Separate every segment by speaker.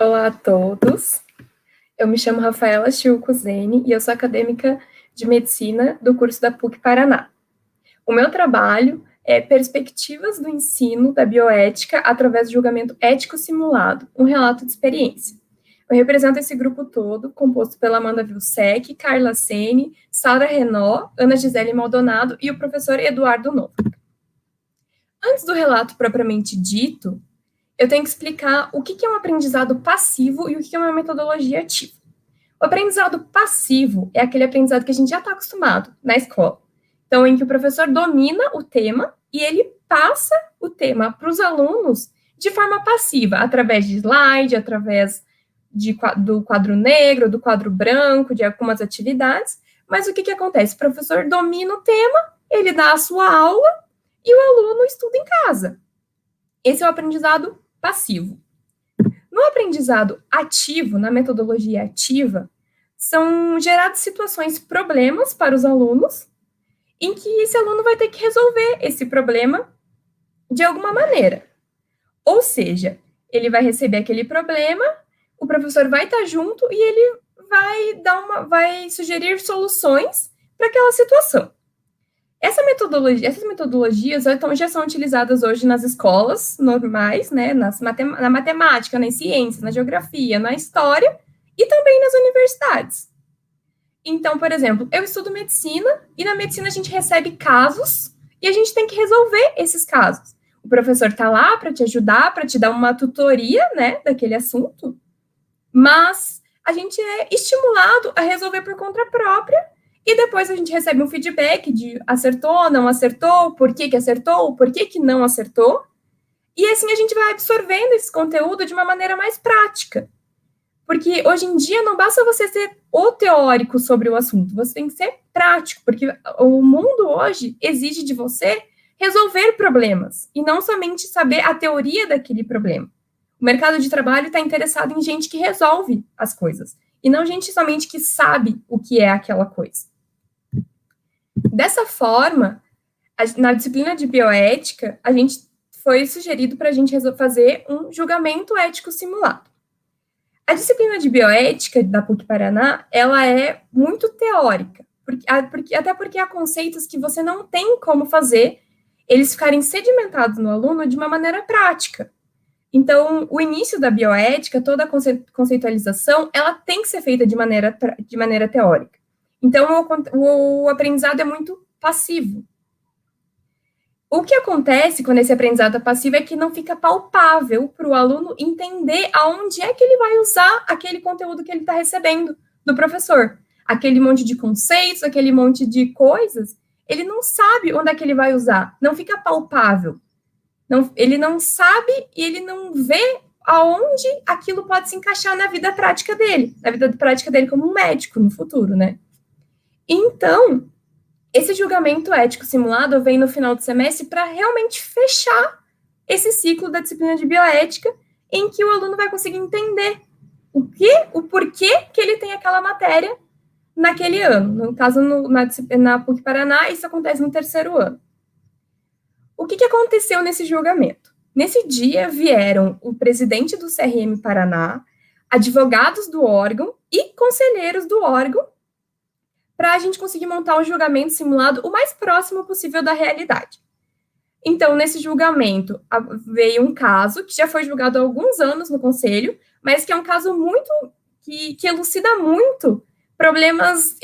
Speaker 1: Olá a todos, eu me chamo Rafaela Chiuco Zene e eu sou acadêmica de medicina do curso da PUC Paraná. O meu trabalho é Perspectivas do Ensino da Bioética através do julgamento ético simulado, um relato de experiência. Eu represento esse grupo todo, composto pela Amanda Vilsec, Carla Sene, Sara Renó, Ana Gisele Maldonado e o professor Eduardo Novo. Antes do relato propriamente dito, eu tenho que explicar o que é um aprendizado passivo e o que é uma metodologia ativa. O aprendizado passivo é aquele aprendizado que a gente já está acostumado na escola. Então, em que o professor domina o tema e ele passa o tema para os alunos de forma passiva, através de slide, através do quadro negro, do quadro branco, de algumas atividades. Mas o que acontece? O professor domina o tema, ele dá a sua aula e o aluno estuda em casa. Esse é o aprendizado passivo. No aprendizado ativo, na metodologia ativa, são geradas situações, problemas para os alunos, em que esse aluno vai ter que resolver esse problema de alguma maneira. Ou seja, ele vai receber aquele problema, o professor vai estar junto e ele vai sugerir soluções para aquela situação. Essas metodologias já são utilizadas hoje nas escolas normais, né, na matemática, nas ciências, na geografia, na história e também nas universidades. Então, por exemplo, eu estudo medicina e na medicina a gente recebe casos e a gente tem que resolver esses casos. O professor está lá para te ajudar, para te dar uma tutoria, né, daquele assunto, mas a gente é estimulado a resolver por conta própria e depois a gente recebe um feedback de acertou, não acertou, por que acertou, por que não acertou. E assim a gente vai absorvendo esse conteúdo de uma maneira mais prática. Porque hoje em dia não basta você ser o teórico sobre o assunto, você tem que ser prático, porque o mundo hoje exige de você resolver problemas e não somente saber a teoria daquele problema. O mercado de trabalho está interessado em gente que resolve as coisas e não gente somente que sabe o que é aquela coisa. Dessa forma, na disciplina de bioética, a gente foi sugerido para a gente fazer um julgamento ético simulado. A disciplina de bioética da PUC Paraná, ela é muito teórica, até porque há conceitos que você não tem como fazer eles ficarem sedimentados no aluno de uma maneira prática. Então, o início da bioética, toda a conceitualização, ela tem que ser feita de maneira teórica. Então, o aprendizado é muito passivo. O que acontece quando esse aprendizado é passivo é que não fica palpável para o aluno entender aonde é que ele vai usar aquele conteúdo que ele está recebendo do professor. Aquele monte de conceitos, aquele monte de coisas, ele não sabe onde é que ele vai usar, não fica palpável. Ele não sabe e ele não vê aonde aquilo pode se encaixar na vida prática dele como um médico no futuro, né? Então, esse julgamento ético simulado vem no final do semestre para realmente fechar esse ciclo da disciplina de bioética, em que o aluno vai conseguir entender o porquê que ele tem aquela matéria naquele ano. No caso, na PUC Paraná, isso acontece no terceiro ano. O que aconteceu nesse julgamento? Nesse dia vieram o presidente do CRM Paraná, advogados do órgão e conselheiros do órgão para a gente conseguir montar um julgamento simulado o mais próximo possível da realidade. Então, nesse julgamento, veio um caso que já foi julgado há alguns anos no conselho, mas que é um caso que elucida muito problemas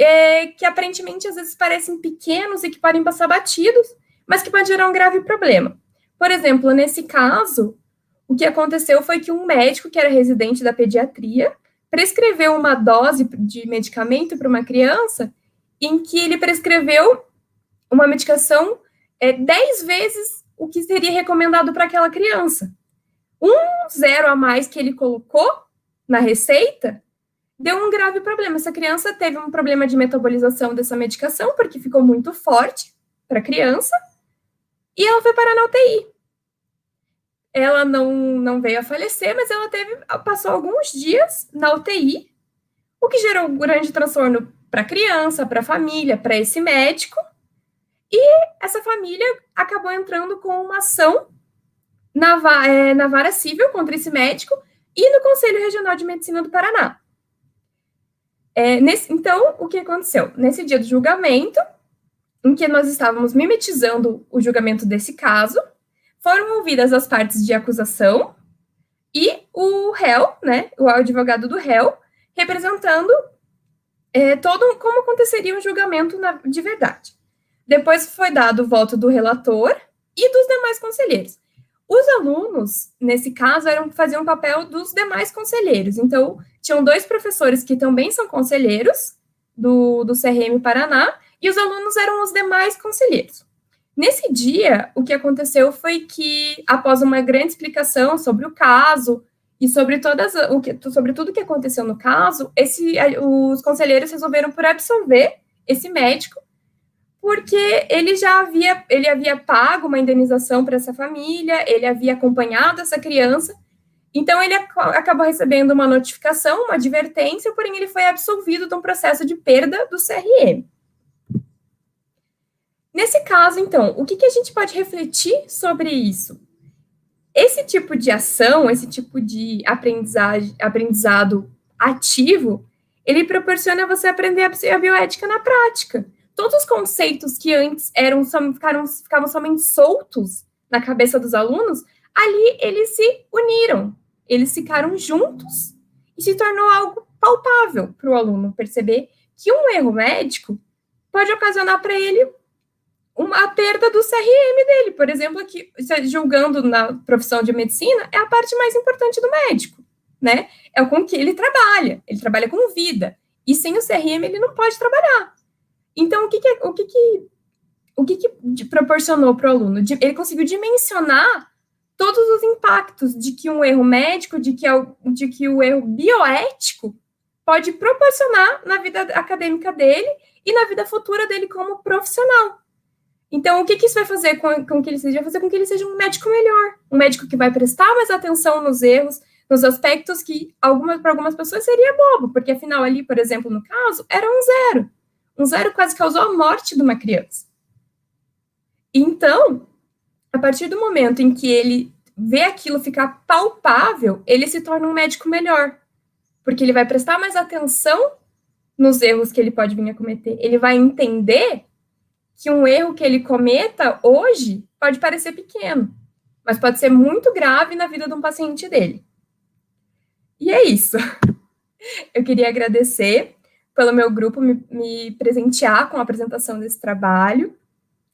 Speaker 1: que aparentemente às vezes parecem pequenos e que podem passar batidos, mas que pode gerar um grave problema. Por exemplo, nesse caso, o que aconteceu foi que um médico que era residente da pediatria prescreveu uma dose de medicamento para uma criança em que ele prescreveu uma medicação 10 vezes o que seria recomendado para aquela criança. Um zero a mais que ele colocou na receita deu um grave problema. Essa criança teve um problema de metabolização dessa medicação, porque ficou muito forte para a criança, e ela foi parar na UTI. Ela não veio a falecer, mas ela passou alguns dias na UTI, o que gerou um grande transtorno para a criança, para a família, para esse médico, e essa família acabou entrando com uma ação na vara civil contra esse médico, e no Conselho Regional de Medicina do Paraná. Então, o que aconteceu? Nesse dia do julgamento, em que nós estávamos mimetizando o julgamento desse caso, foram ouvidas as partes de acusação e o réu, né, o advogado do réu, representando todo como aconteceria um julgamento de verdade. Depois foi dado o voto do relator e dos demais conselheiros. Os alunos, nesse caso, faziam o papel dos demais conselheiros. Então, tinham 2 professores que também são conselheiros do CRM Paraná, e os alunos eram os demais conselheiros. Nesse dia, o que aconteceu foi que, após uma grande explicação sobre o caso e sobre tudo o que aconteceu no caso, os conselheiros resolveram por absolver esse médico, porque ele havia pago uma indenização para essa família, ele havia acompanhado essa criança, então ele acabou recebendo uma notificação, uma advertência, porém ele foi absolvido de um processo de perda do CRM. Nesse caso, então, o que a gente pode refletir sobre isso? Esse tipo de ação, esse tipo de aprendizado ativo, ele proporciona você aprender a bioética na prática. Todos os conceitos que antes ficavam somente soltos na cabeça dos alunos, ali eles se uniram, eles ficaram juntos e se tornou algo palpável para o aluno perceber que um erro médico pode ocasionar para ele uma perda do CRM dele. Por exemplo, aqui, julgando na profissão de medicina, é a parte mais importante do médico, né? É com que ele trabalha com vida, e sem o CRM ele não pode trabalhar. Então, o que proporcionou para o aluno? Ele conseguiu dimensionar todos os impactos de que um erro médico, de que o erro bioético pode proporcionar na vida acadêmica dele e na vida futura dele como profissional. Então, o que isso vai fazer com que ele seja? Vai fazer com que ele seja um médico melhor, um médico que vai prestar mais atenção nos erros, nos aspectos que para algumas pessoas seria bobo, porque afinal ali, por exemplo, no caso, era um zero. Um zero quase causou a morte de uma criança. Então, a partir do momento em que ele vê aquilo ficar palpável, ele se torna um médico melhor, porque ele vai prestar mais atenção nos erros que ele pode vir a cometer. Ele vai entender que um erro que ele cometa hoje pode parecer pequeno, mas pode ser muito grave na vida de um paciente dele. E é isso. Eu queria agradecer pelo meu grupo me presentear com a apresentação desse trabalho.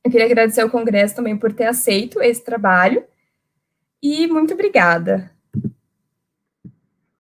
Speaker 1: Eu queria agradecer ao Congresso também por ter aceito esse trabalho. E muito obrigada.